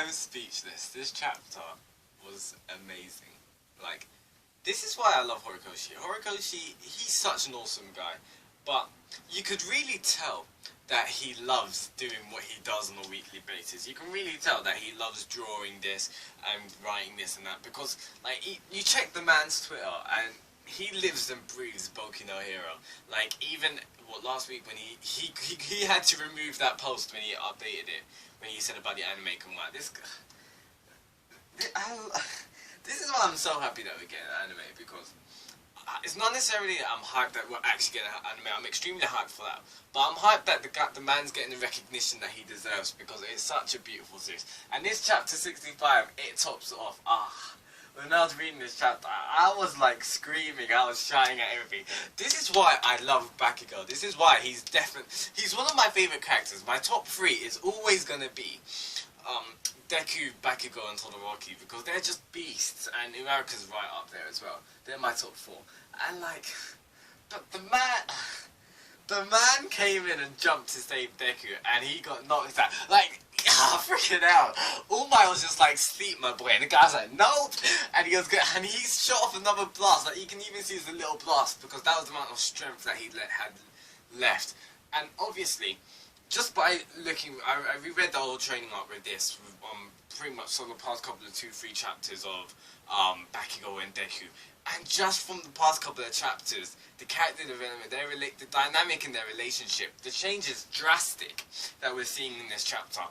I'm speechless. This chapter was amazing. Like, this is why I love Horikoshi. Horikoshi, he's such an awesome guy, but you could really tell that he loves doing what he does on a weekly basis. You can really tell that he loves drawing this and writing this and that, because like you check the man's Twitter and he lives and breathes Boku no Hero. Like, even last week when he had to remove that post when he updated it, when he said about the anime come out. This is why I'm so happy that we're getting an anime, because it's not necessarily that I'm hyped that we're actually getting an anime. I'm extremely hyped for that, but I'm hyped that the man's getting the recognition that he deserves, because it's such a beautiful series. And this chapter 65, it tops it off. When I was reading this chapter, I was like screaming, I was shouting at everything. This is why I love Bakugou. This is why he's one of my favourite characters. My top 3 is always gonna be Deku, Bakugou and Todoroki, because they're just beasts, and Uraraka's right up there as well. They're my top 4. And like, but the man came in and jumped to save Deku, and he got knocked out. Like, freaking hell. All Might was just like, sleep, my boy. And the guy's like, nope. And he goes, and he shot off another blast. Like, you can even see the little blast, because that was the amount of strength that he had left. And obviously, just by looking, I reread the whole training arc with this, pretty much for the past couple of 2-3 chapters of Bakugou and Deku. And just from the past couple of chapters, the character development, the dynamic in their relationship, the change is drastic that we're seeing in this chapter.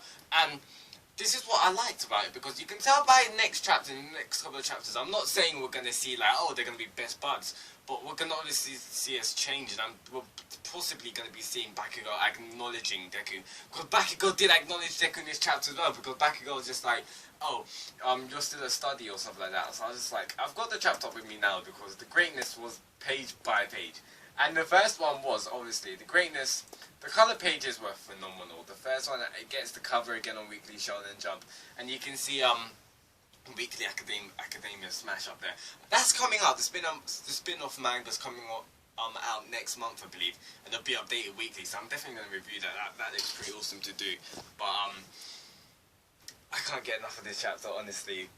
And this is what I liked about it, because you can tell by the next chapter, in the next couple of chapters, I'm not saying we're going to see like, oh, they're going to be best buds, but we're going to obviously see us change, and we're possibly going to be seeing Bakugou acknowledging Deku. Because Bakugou did acknowledge Deku in this chapter as well, because Bakugou was just like, oh, you're still a study or something like that. So I was just like, I've got the chapter up with me now, because the greatness was page by page. And the first one was, obviously, the greatness, the colour pages were phenomenal. The first one, it gets the cover again on Weekly Shonen Jump, and you can see, Weekly Academia Smash up there. That's coming out, the spin-off manga's coming out next month, I believe, and it'll be updated weekly, so I'm definitely going to review that. That looks pretty awesome to do, but, I can't get enough of this chapter, honestly.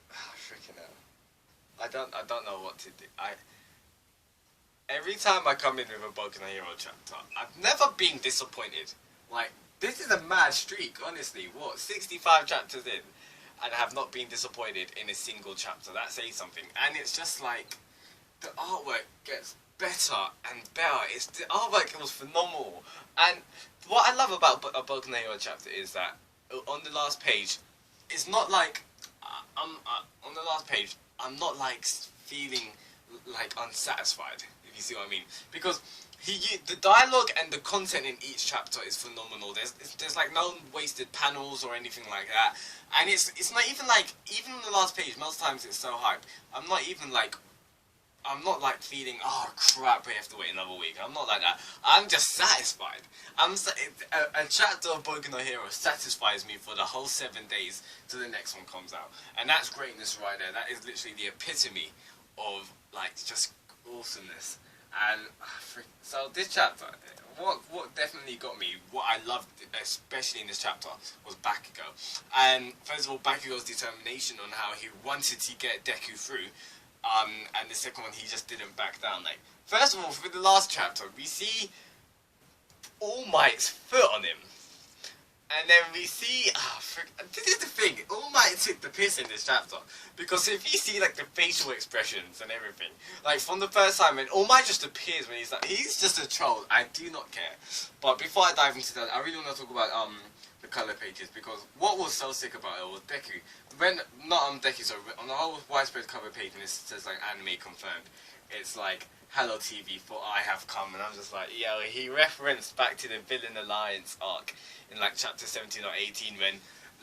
Freaking hell. I don't know what to do. Every time I come in with a Boku no Hero chapter, I've never been disappointed. Like, this is a mad streak, honestly. What, 65 chapters in, and I have not been disappointed in a single chapter. That says something. And it's just like, the artwork gets better and better. The artwork was phenomenal. And what I love about a Boku no Hero chapter is that on the last page, it's not like on the last page, I'm not like feeling like unsatisfied, if you see what I mean, because the dialogue and the content in each chapter is phenomenal. There's like no wasted panels or anything like that, and it's not even like, even on the last page, most times it's so hype, I'm not like feeling, oh crap, we have to wait another week. I'm not like that. I'm just satisfied. A chapter of Boku no Hero satisfies me for the whole 7 days till the next one comes out. And that's greatness right there. That is literally the epitome of like just awesomeness. And so this chapter, what definitely got me, what I loved especially in this chapter, was Bakugou. And first of all, Bakugou's determination on how he wanted to get Deku through. And the second one, he just didn't back down. Like, first of all, for the last chapter, we see All Might's foot on him. And then we see, this is the thing, All Might took the piss in this chapter. Because if you see, like, the facial expressions and everything, like, from the first time, when All Might just appears when he's like, he's just a troll, I do not care. But before I dive into that, I really want to talk about, the colour pages, because what was so sick about it was Deku, Deku, so on the whole widespread cover page, and it says like anime confirmed, it's like, hello TV, for I have come, and I'm just like, yo, he referenced back to the Villain Alliance arc in like chapter 17 or 18 when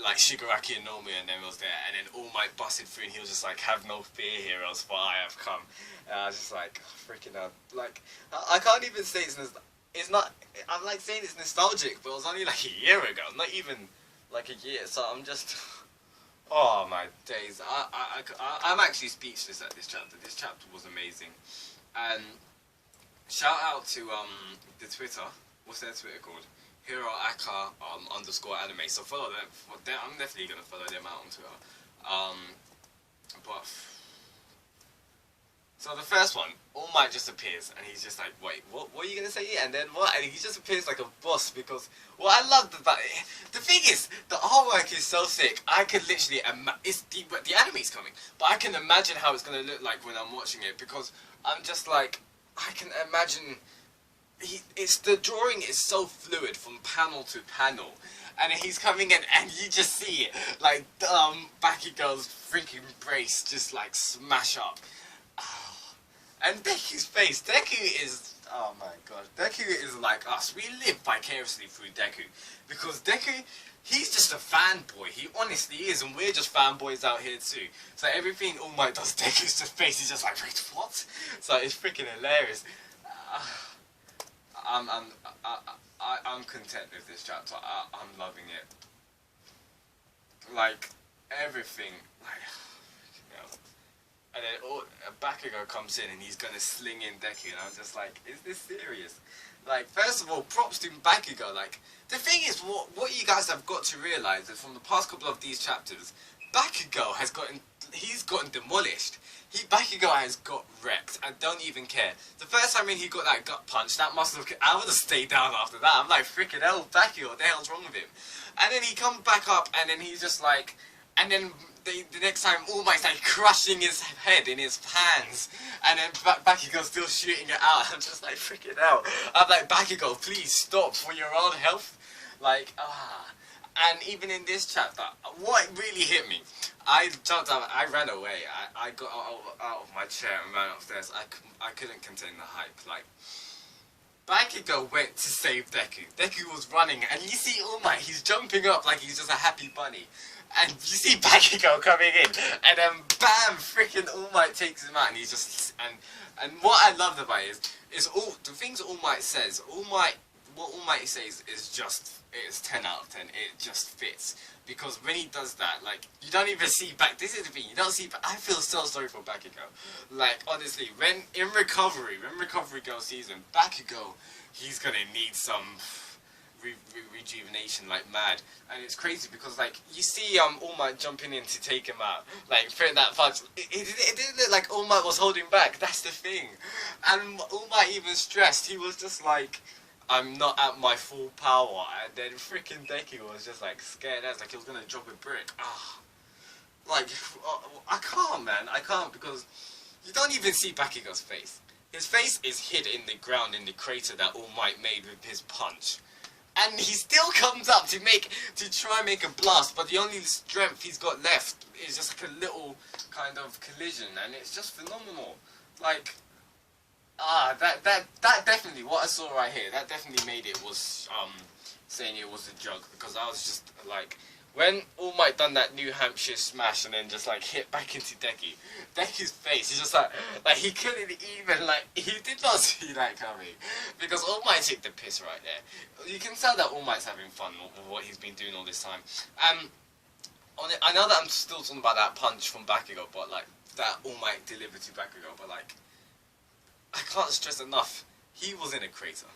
like Shigaraki and Nomiya and them was there, and then All Might busted through and he was just like, have no fear, heroes, for I have come. And I was just like, oh, freaking hell, like, I can't even say it's not, I'm like saying it's nostalgic, but it was only like a year ago, not even like a year, so I'm just, oh my days, I'm actually speechless at this chapter. This chapter was amazing. And shout out to the Twitter, what's their Twitter called? Hero Aka underscore anime. So follow them. I'm definitely gonna follow them out on Twitter. But so the first one, All Might just appears and he's just like, wait, what are you gonna say? And then what? And he just appears like a boss because what I loved about it, the thing is, the artwork is so sick. I could literally it's the anime's coming, but I can imagine how it's gonna look like when I'm watching it because I'm just like, I can imagine. The drawing is so fluid from panel to panel, and he's coming in, and you just see it like Bakugo's freaking brace just like smash up. And Deku's face. Deku is, oh my god, Deku is like us. We live vicariously through Deku. Because Deku, he's just a fanboy. He honestly is, and we're just fanboys out here too. So everything All Might does, Deku's just face is just like, wait, what? So it's freaking hilarious. I'm content with this chapter. I'm loving it. Like, everything. Like, you know. And then Bakugo comes in and he's gonna sling in Deku, and I'm just like, is this serious? Like, first of all, props to Bakugo. Like, the thing is, what you guys have got to realize is from the past couple of these chapters, Bakugo has gotten demolished. Bakugo has got wrecked. I don't even care. The first time he got that gut punch, that must have. I would have stayed down after that. I'm like, freaking hell, Bakugo, what the hell's wrong with him? And then he comes back up, and then he's just like, and then the next time, All Might's like crushing his head in his hands, and then Bakugo's still shooting it out. I'm just like, freaking hell. I'm like, Bakugo, please stop for your own health. Like, And even in this chapter, what really hit me, I jumped up, I ran away, I got out of my chair and ran upstairs. I couldn't contain the hype. Like, Bakugo went to save Deku. Deku was running, and you see All Might, he's jumping up like he's just a happy bunny. And you see Bakugo coming in, and then bam, freaking All Might takes him out, and he's just, and what I loved about it is all the things All Might says, what All Might says is just, it's 10 out of 10, it just fits. Because when he does that, like, you don't even see this is the thing, you don't see I feel so sorry for Bakugo. Like, honestly, when Recovery Girl sees him, Bakugo, he's gonna need some rejuvenation like mad. And it's crazy because, like, you see All Might jumping in to take him out, like putting that punch. It didn't look like All Might was holding back. That's the thing. And All Might even stressed. He was just like, I'm not at my full power. And then freaking Deku was just like scared. That's like he was gonna drop a brick. Like, I can't, man. I can't, because you don't even see Bakugo's face. His face is hid in the ground in the crater that All Might made with his punch. And he still comes up to try and make a blast, but the only strength he's got left is just like a little kind of collision, and it's just phenomenal. Like, that definitely, what I saw right here, that definitely made it was saying it was a joke, because I was just like, when All Might done that New Hampshire smash and then just like hit back into Deku's face, he's just like he couldn't even, like, he did not see that coming, because All Might took the piss right there. You can tell that All Might's having fun with what he's been doing all this time. I know that I'm still talking about that punch from Bakugo, but like that All Might delivered to Bakugo, but like, I can't stress enough, he was in a crater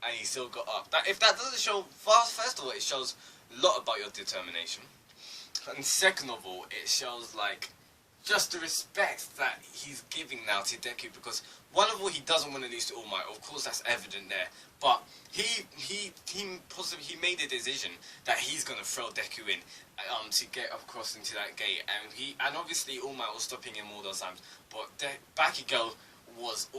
and he still got up. If that doesn't show, first of all, it shows a lot about your determination, and second of all, it shows like just the respect that he's giving now to Deku, because one of all, he doesn't want to lose to All Might. Of course, that's evident there, but he made a decision that he's gonna throw Deku in to get across into that gate, and obviously All Might was stopping him all those times, but Bakugo was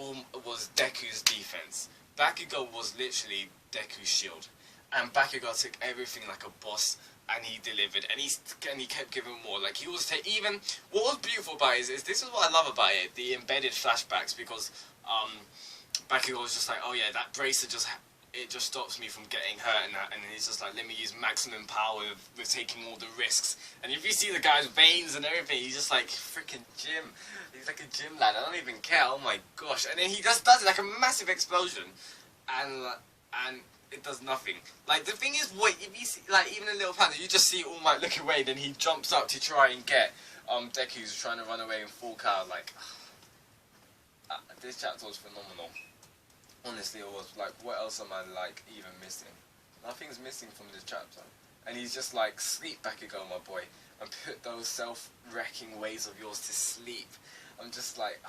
Deku's defense. Bakugo was literally Deku's shield, and Bakugo took everything like a boss, and he delivered, and he kept giving more. Like, he was even what was beautiful about it is this is what I love about it, the embedded flashbacks, because Bakugo was just like, oh yeah, that bracer just stops me from getting hurt, and he's just like, let me use maximum power with taking all the risks. And if you see the guy's veins and everything, he's just like freaking gym. He's like a gym lad. I don't even care. Oh my gosh! And then he just does it like a massive explosion, and it does nothing. Like, the thing is, if you see, like, even a little panda, you just see All Might look away, then he jumps up to try and get Deku, who's trying to run away in full cow. Like, this chapter was phenomenal. Honestly, it was. Like, what else am I like even missing? Nothing's missing from this chapter. And he's just like, sleep, Bakugo, my boy, and put those self-wrecking ways of yours to sleep. I'm just like,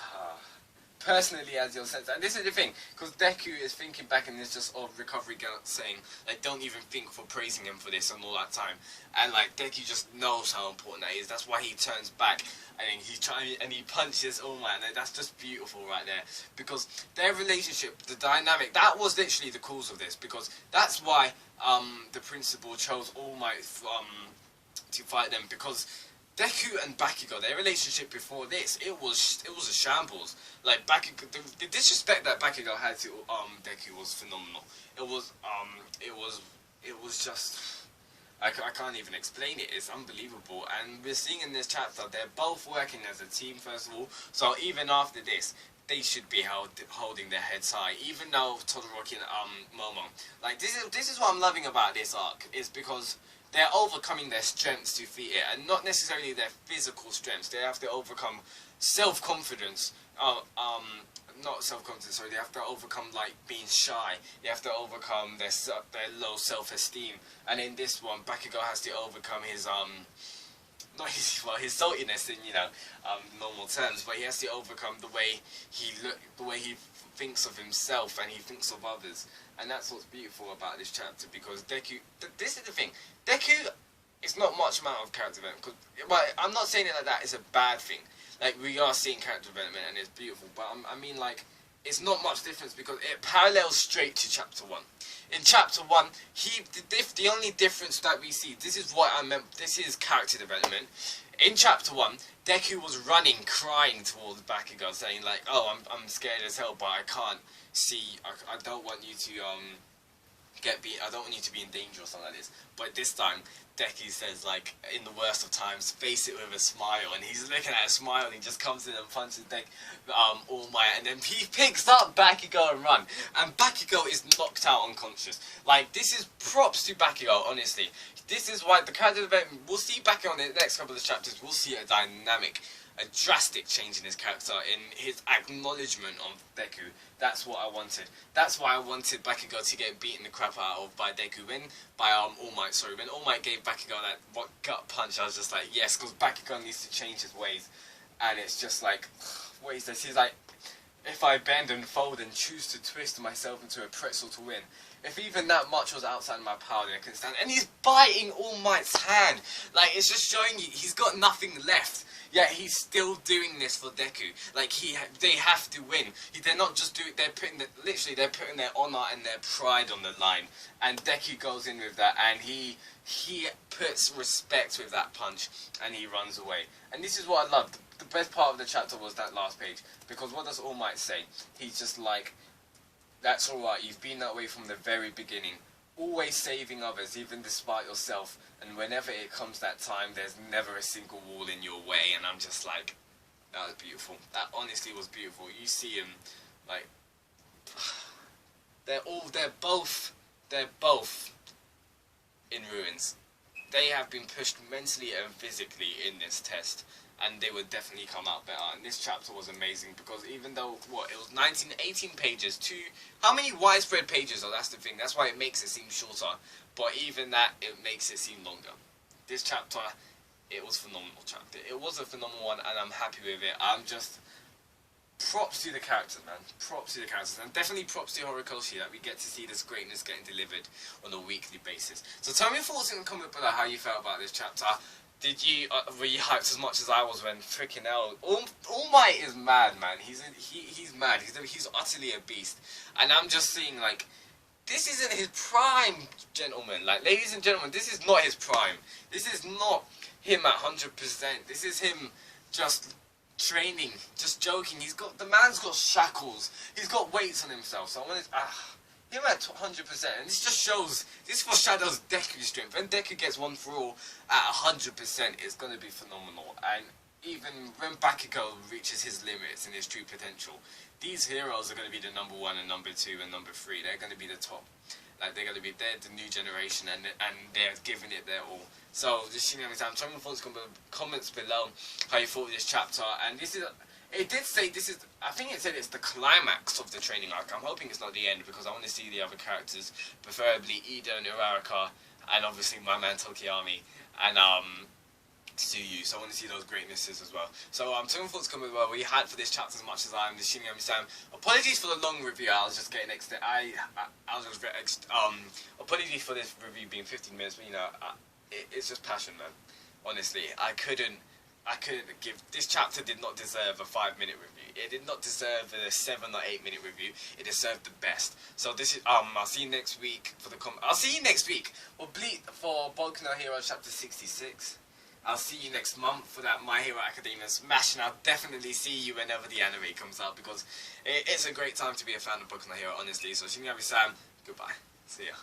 personally, as your sense, and this is the thing, because Deku is thinking back and it's just recovery guilt saying, like, don't even think for praising him for this and all that time, and like Deku just knows how important that is. That's why he turns back and he's trying and he punches All Might, and that's just beautiful right there, because their relationship, the dynamic, that was literally the cause of this, because that's why the principal chose All Might to fight them, because Deku and Bakugo, their relationship before this, it was a shambles. Like Bakugo, the disrespect that Bakugo had to Deku was phenomenal. It was just, I can't even explain it. It's unbelievable. And we're seeing in this chapter, they're both working as a team first of all. So even after this, they should be holding their heads high. Even though Todoroki and Momo, like this is what I'm loving about this arc, is because they're overcoming their strengths to defeat it, and not necessarily their physical strengths. They have to overcome self-confidence. Not self-confidence, sorry. They have to overcome, like, being shy. They have to overcome their low self-esteem. And in this one, Bakugo has to overcome his his saltiness in normal terms, but he has to overcome the way he thinks of himself and he thinks of others. And that's what's beautiful about this chapter, because Deku, this is the thing, Deku is not much amount of character development, but I'm not saying it like that, it's a bad thing. Like, we are seeing character development and it's beautiful, but I mean, like, it's not much difference because it parallels straight to chapter 1. In chapter 1, the only difference that we see, this is what I meant, this is character development. In chapter 1, Deku was running, crying towards Bakugo, saying like, oh, I'm scared as hell, but I can't see, I don't want you to I don't want you to be in danger or something like this. But this time, Deku says, like, in the worst of times, face it with a smile, and he's looking at a smile, and he just comes in and punches All Might, and then he picks up Bakugo and run, and Bakugo is knocked out unconscious. Like, this is props to Bakugo, honestly. This is why the character development, we'll see Bakugo in the next couple of chapters, we'll see a dynamic, a drastic change in his character, in his acknowledgement of Deku. That's what I wanted. That's why I wanted Bakugo to get beaten the crap out of by Deku. When All Might gave Bakugo that gut punch, I was just like, yes, because Bakugo needs to change his ways. And it's just like, what is this? He's like, if I bend and fold and choose to twist myself into a pretzel to win, if even that much was outside my power, then I couldn't stand. And he's biting All Might's hand. Like, it's just showing you he's got nothing left. Yet he's still doing this for Deku. Like, they have to win. They're not just doing. They're putting their honor and their pride on the line. And Deku goes in with that, and he puts respect with that punch, and he runs away. And this is what I loved. The best part of the chapter was that last page, because what does All Might say? He's just like, that's alright, you've been that way from the very beginning. Always saving others, even despite yourself. And whenever it comes that time, there's never a single wall in your way. And I'm just like, that was beautiful. That honestly was beautiful. You see him, like, they're both in ruins. They have been pushed mentally and physically in this test, and they would definitely come out better. And this chapter was amazing, because even though, it was 18 pages, how many widespread pages, that's the thing, that's why it makes it seem shorter, but even that, it makes it seem longer. This chapter, it was a phenomenal chapter. It was a phenomenal one, and I'm happy with it. I'm just, props to the characters, man. Props to the characters, and definitely props to Horikoshi that we get to see this greatness getting delivered on a weekly basis. So tell me your thoughts in the comment below how you felt about this chapter. Were you hyped as much as I was when freaking hell? All Might is mad, man. He's mad. He's utterly a beast. And I'm just seeing, like, this isn't his prime, gentlemen. Like, ladies and gentlemen, this is not his prime. This is not him at 100%. This is him just training, just joking. The man's got shackles. He's got weights on himself. So I wanted, him at 100%, and this foreshadows Deku's strength. When Deku gets one for all at 100%, it's going to be phenomenal. And even when Bakugo reaches his limits and his true potential, these heroes are going to be the number 1 and number 2 and number 3. They're going to be the top. Like, they're the new generation, and they're giving it their all. So, just tell me your thoughts in the comments below how you thought of this chapter. And this is, It did say this is. I think it said it's the climax of the training arc. I'm hoping it's not the end because I want to see the other characters, preferably Ida and Uraraka, and obviously my man Tokiyami and Tsuyu. So I want to see those greatnesses as well. So some thoughts coming well. We had for this chapter as much as I am the Shinigami-san. Apologies for the long review. I was just getting apologies for this review being 15 minutes, but you know, it's just passion, man. Honestly, I couldn't give. This chapter did not deserve a 5-minute review. It did not deserve a 7 or 8-minute review. It deserved the best. So this is I'll see you next week for the I'll see you next week for Boku no Hero chapter 66. I'll see you next month for that My Hero Academia smash, and I'll definitely see you whenever the anime comes out because it's a great time to be a fan of Boku no Hero, honestly. So Shinigami-san, goodbye. See ya.